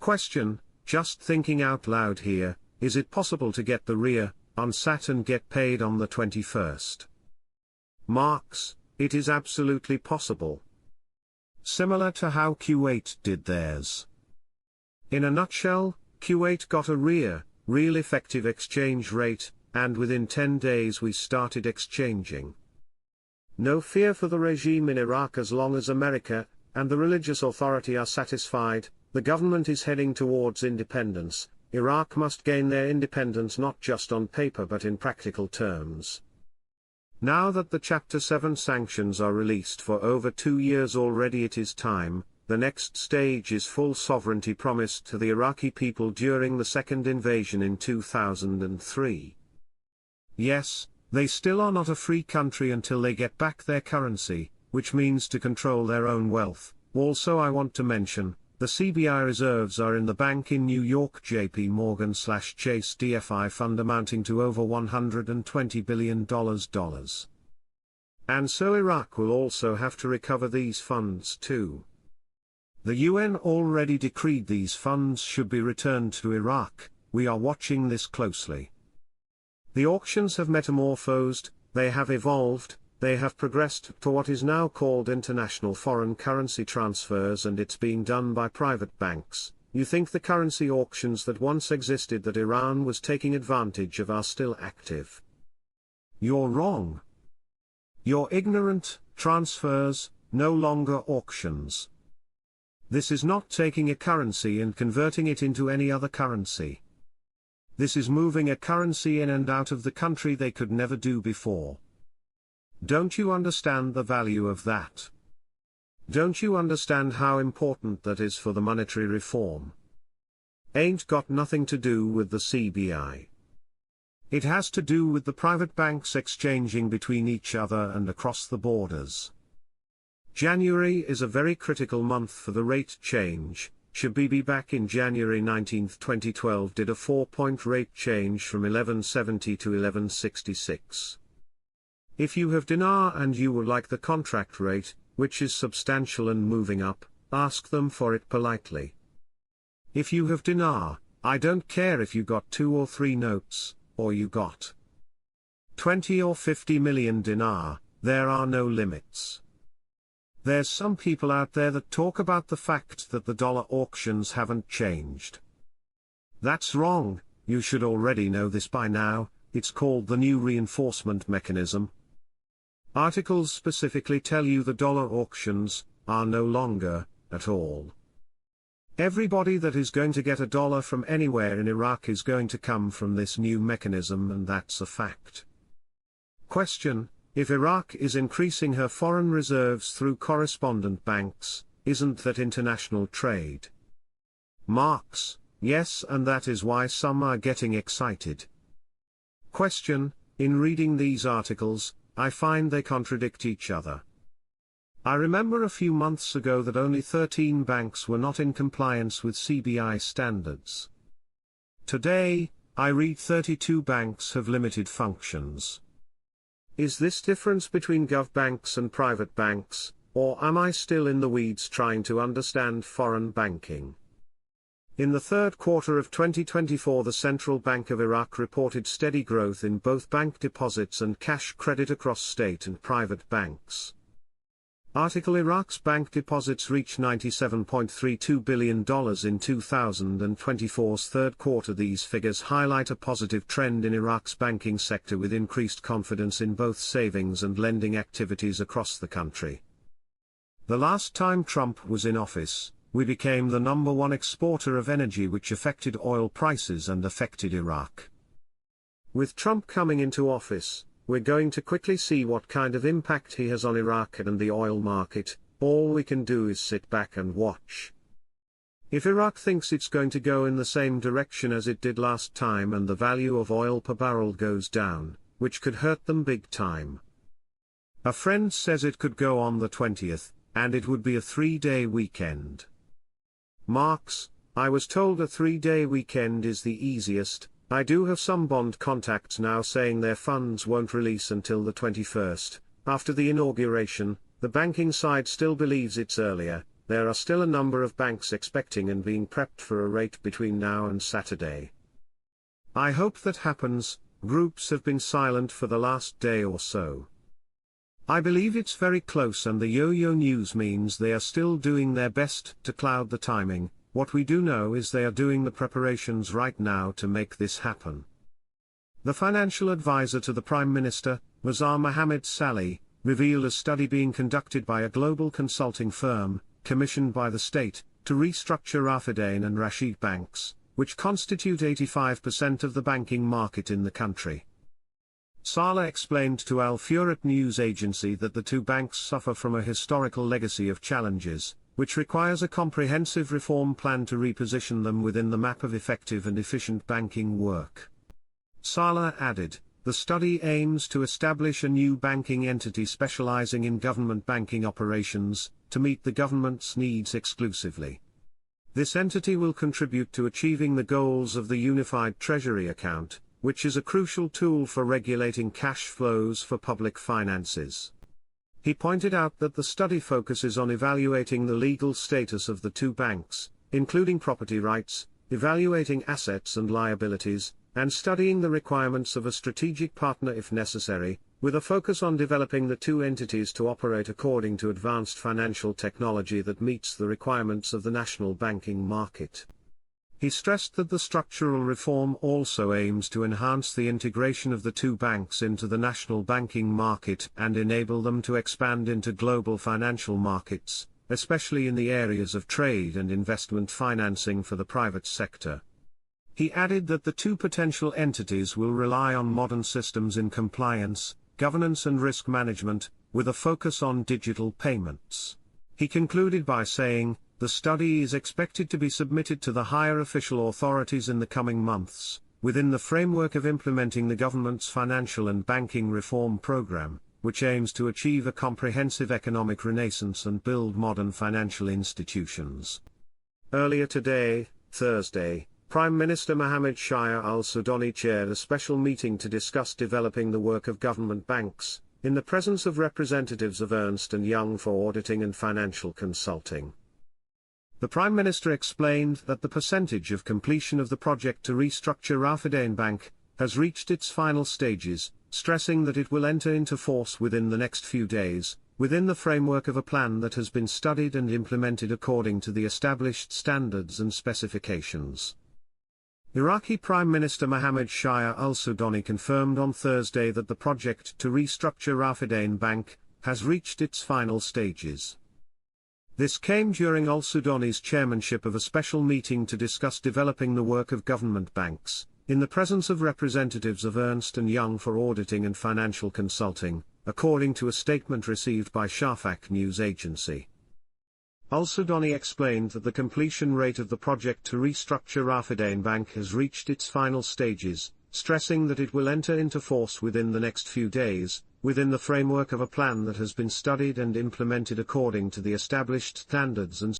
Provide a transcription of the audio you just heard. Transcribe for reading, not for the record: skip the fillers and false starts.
Question, just thinking out loud here, is it possible to get the RIA, unsat and get paid on the 21st? Marks, it is absolutely possible. Similar to how Kuwait did theirs. In a nutshell, Kuwait got a RIA, real effective exchange rate, and within 10 days we started exchanging. No fear for the regime in Iraq as long as America and the religious authority are satisfied. The government is heading towards independence. Iraq must gain their independence not just on paper but in practical terms. Now that the Chapter 7 sanctions are released for over 2 years already, it is time. The next stage is full sovereignty promised to the Iraqi people during the second invasion in 2003. Yes, they still are not a free country until they get back their currency, which means to control their own wealth. Also, I want to mention, the CBI reserves are in the bank in New York, JP Morgan/Chase DFI fund amounting to over $120 billion. And so Iraq will also have to recover these funds too. The UN already decreed these funds should be returned to Iraq. We are watching this closely. The auctions have metamorphosed, they have evolved, they have progressed to what is now called international foreign currency transfers, and it's being done by private banks. You think the currency auctions that once existed that Iran was taking advantage of are still active? You're wrong. You're ignorant. Transfers, no longer auctions. This is not taking a currency and converting it into any other currency. This is moving a currency in and out of the country they could never do before. Don't you understand the value of that? Don't you understand how important that is for the monetary reform? Ain't got nothing to do with the CBI. It has to do with the private banks exchanging between each other and across the borders. January is a very critical month for the rate change. Shabibi back in January 19, 2012 did a 4-point rate change from 1170 to 1166. If you have dinar and you would like the contract rate, which is substantial and moving up, ask them for it politely. If you have dinar, I don't care if you got 2 or 3 notes, or you got 20 or 50 million dinar, there are no limits. There's some people out there that talk about the fact that the dollar auctions haven't changed. That's wrong. You should already know this by now. It's called the new reinforcement mechanism. Articles specifically tell you the dollar auctions are no longer at all. Everybody that is going to get a dollar from anywhere in Iraq is going to come from this new mechanism, and that's a fact. Question: if Iraq is increasing her foreign reserves through correspondent banks, isn't that international trade? Marks: yes, and that is why some are getting excited. Question: in reading these articles, I find they contradict each other. I remember a few months ago that only 13 banks were not in compliance with CBI standards. Today, I read 32 banks have limited functions. Is this difference between gov banks and private banks, or am I still in the weeds trying to understand foreign banking? In the third quarter of 2024, the Central Bank of Iraq reported steady growth in both bank deposits and cash credit across state and private banks. Article: Iraq's bank deposits reached $97.32 billion in 2024's third quarter. These figures highlight a positive trend in Iraq's banking sector with increased confidence in both savings and lending activities across the country. The last time Trump was in office, we became the #1 exporter of energy, which affected oil prices and affected Iraq. With Trump coming into office, we're going to quickly see what kind of impact he has on Iraq and the oil market. All we can do is sit back and watch. If Iraq thinks it's going to go in the same direction as it did last time and the value of oil per barrel goes down, which could hurt them big time. A friend says it could go on the 20th, and it would be a 3-day weekend. Marks: I was told a 3-day weekend is the easiest. I do have some bond contacts now saying their funds won't release until the 21st. After the inauguration, the banking side still believes it's earlier. there are still a number of banks expecting and being prepped for a rate between now and Saturday. I hope that happens. Groups have been silent for the last day or so. I believe it's very close, and the yo-yo news means they are still doing their best to cloud the timing. What we do know is they are doing the preparations right now to make this happen. The financial advisor to the Prime Minister, Mazhar Mohammed Saleh, revealed a study being conducted by a global consulting firm, commissioned by the state, to restructure Raiffeisen and Rashid banks, which constitute 85% of the banking market in the country. Saleh explained to Al Furat news agency that the two banks suffer from a historical legacy of challenges, which requires a comprehensive reform plan to reposition them within the map of effective and efficient banking work. Saleh added, the study aims to establish a new banking entity specializing in government banking operations, to meet the government's needs exclusively. This entity will contribute to achieving the goals of the Unified Treasury Account, which is a crucial tool for regulating cash flows for public finances. He pointed out that the study focuses on evaluating the legal status of the two banks, including property rights, evaluating assets and liabilities, and studying the requirements of a strategic partner if necessary, with a focus on developing the two entities to operate according to advanced financial technology that meets the requirements of the national banking market. He stressed that the structural reform also aims to enhance the integration of the two banks into the national banking market and enable them to expand into global financial markets, especially in the areas of trade and investment financing for the private sector. He added that the two potential entities will rely on modern systems in compliance, governance and risk management, with a focus on digital payments. He concluded by saying, the study is expected to be submitted to the higher official authorities in the coming months, within the framework of implementing the government's financial and banking reform program, which aims to achieve a comprehensive economic renaissance and build modern financial institutions. Earlier today, Thursday, Prime Minister Mohammed Shia al-Sudani chaired a special meeting to discuss developing the work of government banks, in the presence of representatives of Ernst & Young for auditing and financial consulting. The Prime Minister explained that the percentage of completion of the project to restructure Raiffeisen Bank has reached its final stages, stressing that it will enter into force within the next few days, within the framework of a plan that has been studied and implemented according to the established standards and specifications. Iraqi Prime Minister Mohammed Shia al-Sudani confirmed on Thursday that the project to restructure Raiffeisen Bank has reached its final stages. This came during al-Sudani's chairmanship of a special meeting to discuss developing the work of government banks, in the presence of representatives of Ernst & Young for auditing and financial consulting, according to a statement received by Shafaq news agency. Al-Sudani explained that the completion rate of the project to restructure Raiffeisen Bank has reached its final stages, stressing that it will enter into force within the next few days, within the framework of a plan that has been studied and implemented according to the established standards and